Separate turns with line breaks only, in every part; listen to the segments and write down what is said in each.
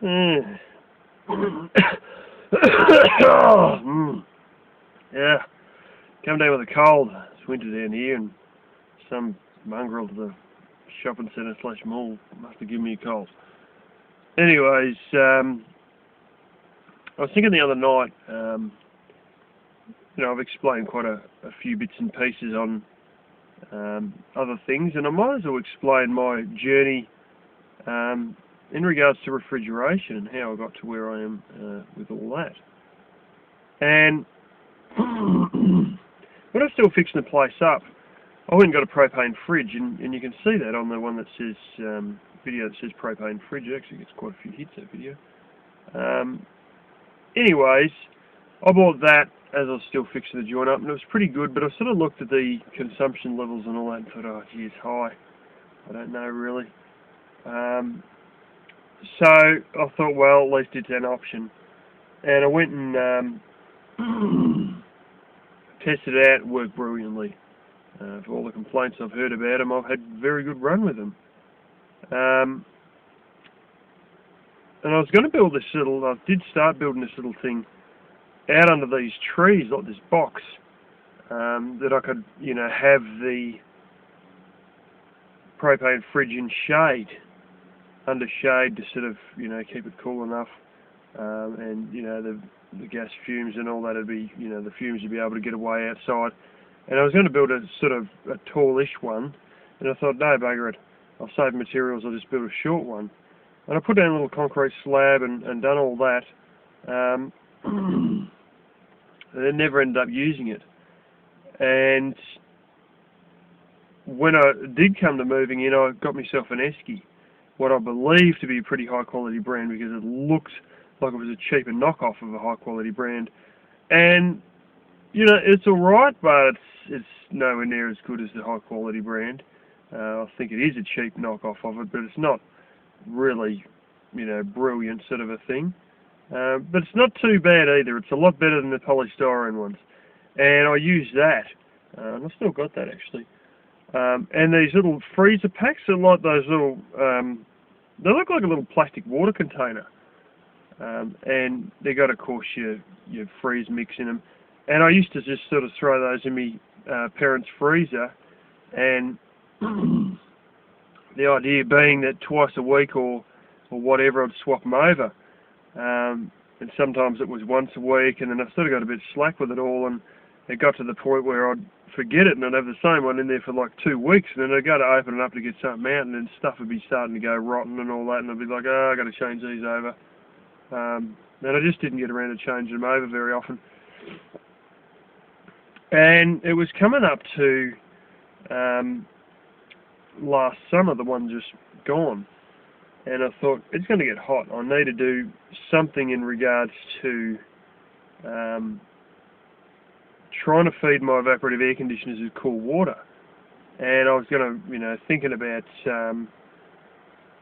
Yeah. Yeah, come down with a cold. It's winter down here, and some mongrel to the shopping centre / mall must have given me a cold. Anyways, I was thinking the other night, I've explained quite a few bits and pieces on other things, and I might as well explain my journey in regards to refrigeration and how I got to where I am with all that. And when I was still fixing the place up, I went and got a propane fridge, and you can see that on the one that says video that says propane fridge. It actually gets quite a few hits, that video. Anyways, I bought that as I was still fixing the joint up, and it was pretty good, but I sort of looked at the consumption levels and all that and thought, oh gee, it's high. I don't know really. So I thought, well, at least it's an option. And I went and tested it out. It worked brilliantly. For all the complaints I've heard about them, I've had a very good run with them. And I was going to build this I did start building this little thing out under these trees, like this box, that I could, have the propane fridge in shade, under shade to sort of, keep it cool enough, and, the gas fumes and all that would be, the fumes would be able to get away outside. And I was going to build a sort of a tallish one, and I thought, no, bugger it, I'll save materials, I'll just build a short one. And I put down a little concrete slab and done all that. And then never ended up using it. And when I did come to moving in, I got myself an Esky, what I believe to be a pretty high quality brand, because it looked like it was a cheaper knockoff of a high quality brand. And it's alright, but it's nowhere near as good as the high quality brand. I think it is a cheap knockoff of it, but it's not really, brilliant sort of a thing. But it's not too bad either. It's a lot better than the polystyrene ones. And I used that. And I've still got that actually. And these little freezer packs are like those little, they look like a little plastic water container. And they got, of course, your freeze mix in them. And I used to just sort of throw those in my parents' freezer, and the idea being that twice a week or whatever, I'd swap them over. And sometimes it was once a week, and then I sort of got a bit slack with it all, and it got to the point where I'd forget it, and I'd have the same one in there for like 2 weeks, and then I'd go to open it up to get something out, and then stuff would be starting to go rotten and all that, and I'd be like, oh, I've got to change these over. And I just didn't get around to changing them over very often. And it was coming up to last summer, the one just gone, and I thought, it's going to get hot. I need to do something in regards to trying to feed my evaporative air conditioners with cool water. And I was going to, thinking about, how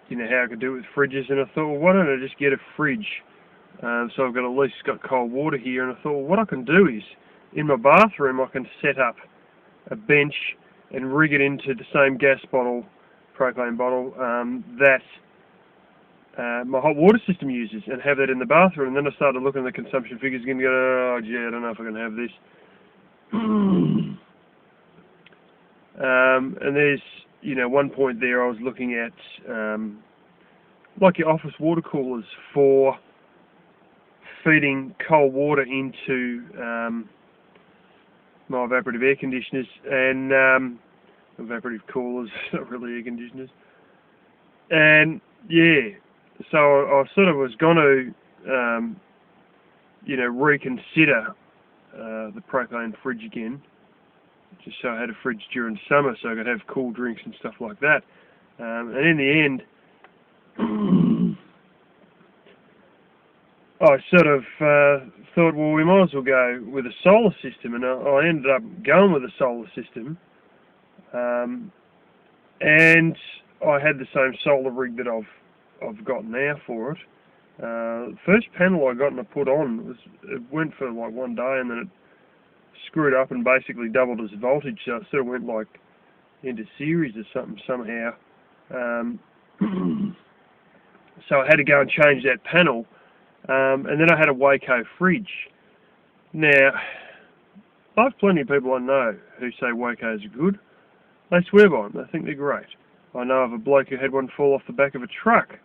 I could do it with fridges, and I thought, well, why don't I just get a fridge? So I've got at least got cold water here, and I thought, well, what I can do is, in my bathroom, I can set up a bench and rig it into the same gas bottle, propane bottle, that my hot water system uses, and have that in the bathroom. And then I started looking at the consumption figures and go, oh, gee, I don't know if I can have this. And there's, one point there I was looking at, like your office water coolers for feeding cold water into my evaporative air conditioners, and evaporative coolers, not really air conditioners. And yeah, so I sort of was going to, reconsider the propane fridge again, just so I had a fridge during summer so I could have cool drinks and stuff like that. And in the end, I sort of thought, well, we might as well go with a solar system, and I ended up going with a solar system. And I had the same solar rig that I've got now for it. The first panel I got and I put on, it went for like 1 day, and then it screwed up and basically doubled its voltage, so it sort of went like into series or something somehow. So I had to go and change that panel, and then I had a Waco fridge. Now, I have plenty of people I know who say Wacos are good. They swear by them. They think they're great. I know of a bloke who had one fall off the back of a truck.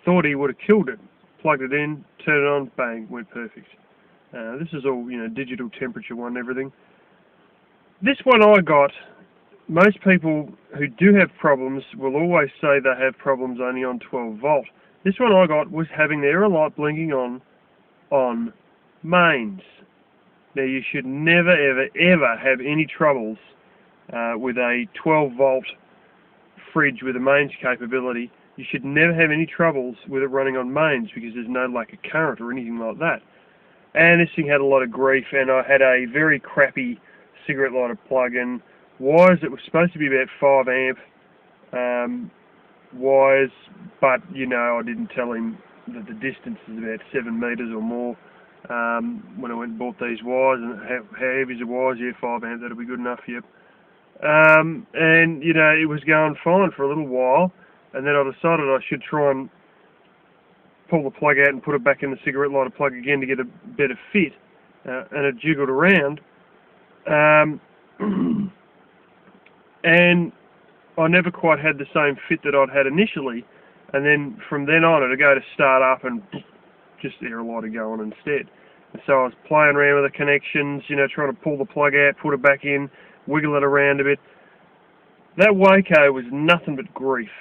Thought he would have killed it. Plugged it in, turned it on, bang, went perfect. This is all, digital temperature one and everything. This one I got, most people who do have problems will always say they have problems only on 12 volt. This one I got was having the error light blinking on mains. Now you should never ever ever have any troubles with a 12 volt fridge with a mains capability. You should never have any troubles with it running on mains because there's no lack of current or anything like that. And this thing had a lot of grief, and I had a very crappy cigarette lighter plug-in. Wires that were supposed to be about 5 amp wires, but I didn't tell him that the distance is about 7 meters or more when I went and bought these wires. And how heavy is the wires? Yeah, 5 amp, that'll be good enough, yep. And it was going fine for a little while, and then I decided I should try and pull the plug out and put it back in the cigarette lighter plug again to get a better fit, and it jiggled around. And I never quite had the same fit that I'd had initially, and then from then on it'd go to start up and just the error light would go on instead. And so I was playing around with the connections, trying to pull the plug out, put it back in, wiggle it around a bit. That Waco was nothing but grief.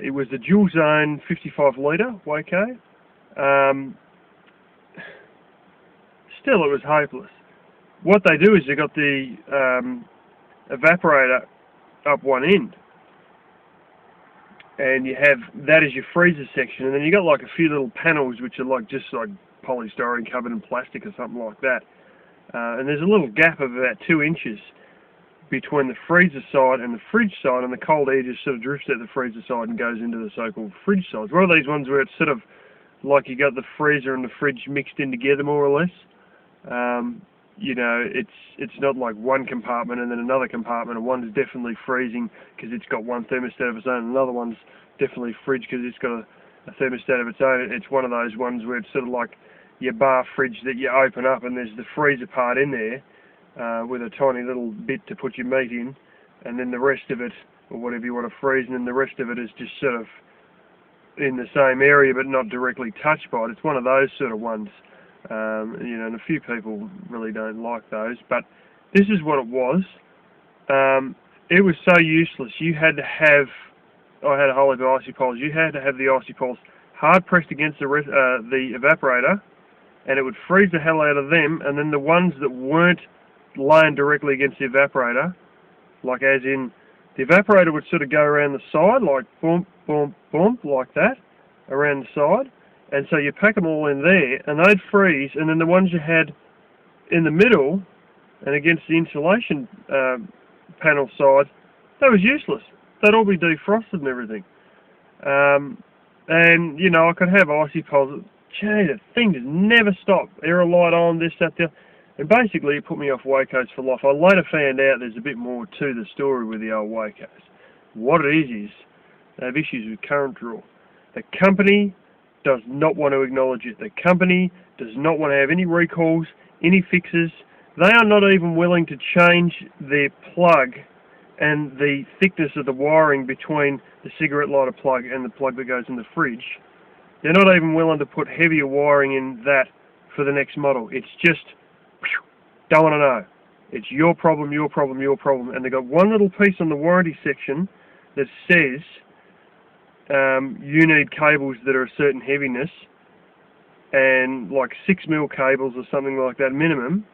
It was a dual zone 55 litre Waco. Still, it was hopeless. What they do is they got the evaporator up one end, and you have that as your freezer section, and then you got like a few little panels which are just like polystyrene covered in plastic or something like that. And there's a little gap of about 2 inches between the freezer side and the fridge side, and the cold air just sort of drifts out the freezer side and goes into the so-called fridge sides. One of these ones where it's sort of like you got the freezer and the fridge mixed in together more or less. It's not like one compartment and then another compartment, and one's definitely freezing because it's got one thermostat of its own, and another one's definitely fridge because it's got a thermostat of its own. It's one of those ones where it's sort of like your bar fridge that you open up and there's the freezer part in there, with a tiny little bit to put your meat in, and then the rest of it, or whatever you want to freeze, and then the rest of it is just sort of in the same area but not directly touched by it. It's one of those sort of ones, and a few people really don't like those, but this is what it was. It was so useless. You had to have, I had a whole heap of icy poles, you had to have the icy poles hard pressed against the evaporator, and it would freeze the hell out of them, and then the ones that weren't laying directly against the evaporator, like as in the evaporator would sort of go around the side, like boom, boom, boom, like that, around the side, and so you pack them all in there, and they'd freeze, and then the ones you had in the middle, and against the insulation panel side, that was useless. They'd all be defrosted and everything. And, I could have icy poles. Gee, the thing just never stopped. Error light on, this, that, the other. And basically it put me off Wacos for life. I later found out there's a bit more to the story with the old Wacos. What it is they have issues with current draw. The company does not want to acknowledge it. The company does not want to have any recalls, any fixes. They are not even willing to change their plug and the thickness of the wiring between the cigarette lighter plug and the plug that goes in the fridge. They're not even willing to put heavier wiring in that for the next model. It's just, don't want to know. It's your problem, your problem, your problem. And they've got one little piece on the warranty section that says you need cables that are a certain heaviness, and like 6mm cables or something like that minimum.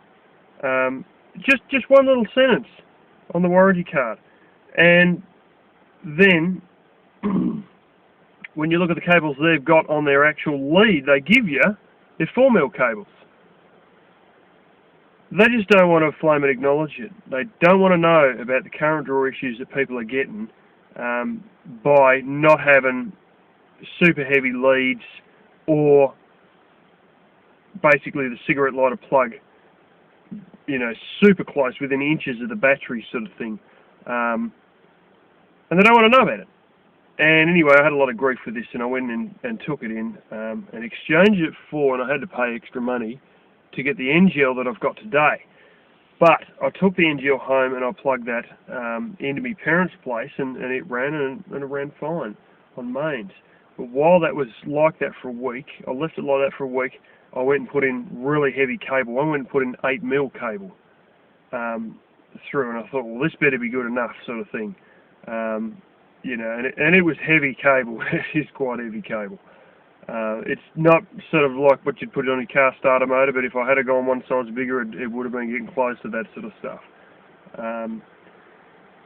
Just one little sentence on the warranty card. And then when you look at the cables they've got on their actual lead they give you, they're 4mm cables. They just don't want to flame and acknowledge it. They don't want to know about the current draw issues that people are getting by not having super heavy leads, or basically the cigarette lighter plug, super close, within inches of the battery sort of thing. And they don't want to know about it. And anyway, I had a lot of grief with this, and I went in and took it in and exchanged it for, and I had to pay extra money to get the NGL that I've got today. But I took the NGL home and I plugged that into my parents' place, and it ran, and it ran fine on mains. But while that was like that for a week, I left it like that for a week, I went and put in really heavy cable. I went and put in 8mm cable through, and I thought, well, this better be good enough, sort of thing. You know, and it was heavy cable. It is quite heavy cable. It's not sort of like what you'd put on your car starter motor, but if I had to go on one size bigger, it would have been getting close to that sort of stuff.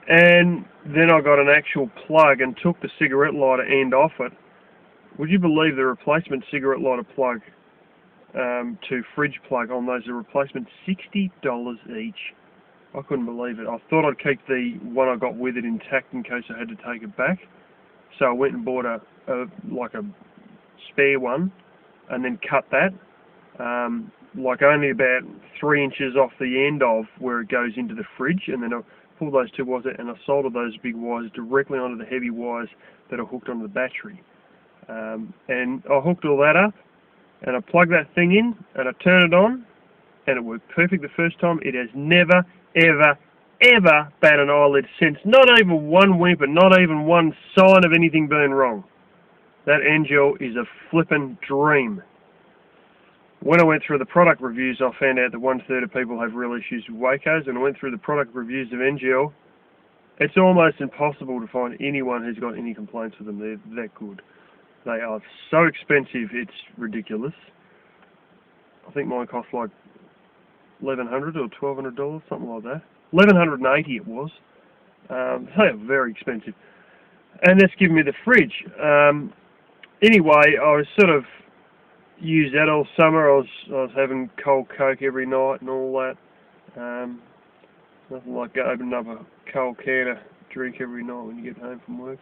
And then I got an actual plug and took the cigarette lighter end off it. Would you believe the replacement cigarette lighter plug to fridge plug on those are replacement $60 each? I couldn't believe it. I thought I'd keep the one I got with it intact in case I had to take it back. So I went and bought a spare one and then cut that like only about 3 inches off the end of where it goes into the fridge, and then I pulled those two wires out and I soldered those big wires directly onto the heavy wires that are hooked onto the battery. And I hooked all that up and I plugged that thing in and I turned it on and it worked perfect the first time. It has never, ever, ever batted an eyelid since. Not even one whimper, not even one sign of anything being wrong. That NGL is a flippin' dream. When I went through the product reviews, I found out that 1/3 of people have real issues with Wacos, and I went through the product reviews of NGL. It's almost impossible to find anyone who's got any complaints with them. They're that good. They are so expensive, it's ridiculous. I think mine cost like $1,100 or $1,200, something like that. $1,180 it was. They are very expensive. And that's given me the fridge. Anyway, I was sort of used that all summer. I was having cold Coke every night and all that. Nothing like opening up a cold can of drink every night when you get home from work.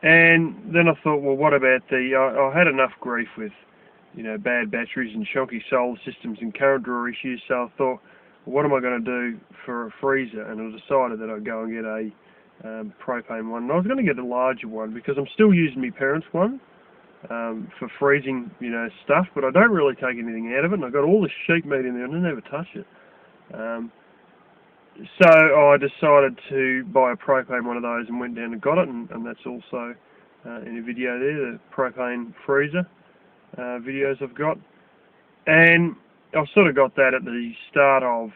And then I thought, well, what about I had enough grief with, you know, bad batteries and shonky solar systems and current draw issues, so I thought, well, what am I going to do for a freezer? And I decided that I'd go and get a propane one. And I was going to get a larger one because I'm still using my parents' one for freezing, you know, stuff, but I don't really take anything out of it, and I got all the sheep meat in there and I never touch it. So I decided to buy a propane one of those and went down and got it, and that's also in a video there, the propane freezer videos I've got. And I sort of got that at the start of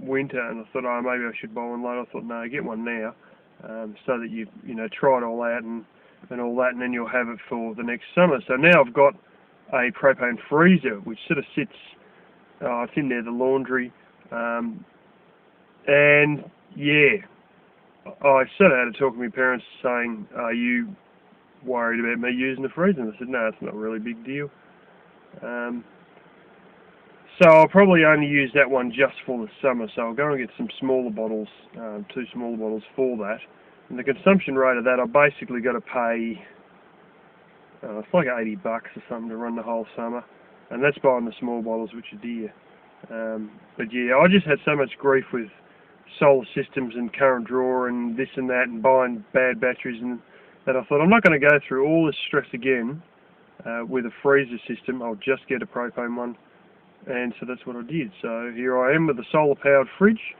winter, and I thought, oh, maybe I should buy one later. I thought, no, get one now, so that you know, try it all out and all that, and then you'll have it for the next summer. So now I've got a propane freezer, which sort of sits, it's in there, the laundry, and yeah, I sort of had to talk to my parents saying, are you worried about me using the freezer? And I said, no, it's not really a big deal. So I'll probably only use that one just for the summer, so I'll go and get some smaller bottles, 2 smaller bottles for that. And the consumption rate of that, I basically got to pay, it's like $80 or something to run the whole summer. And that's buying the small bottles, which are dear. But yeah, I just had so much grief with solar systems and current draw and this and that and buying bad batteries, and that I thought, I'm not going to go through all this stress again with a freezer system. I'll just get a propane one. And so that's what I did. So here I am with a solar powered fridge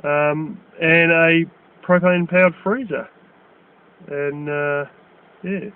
and a propane powered freezer. And yeah.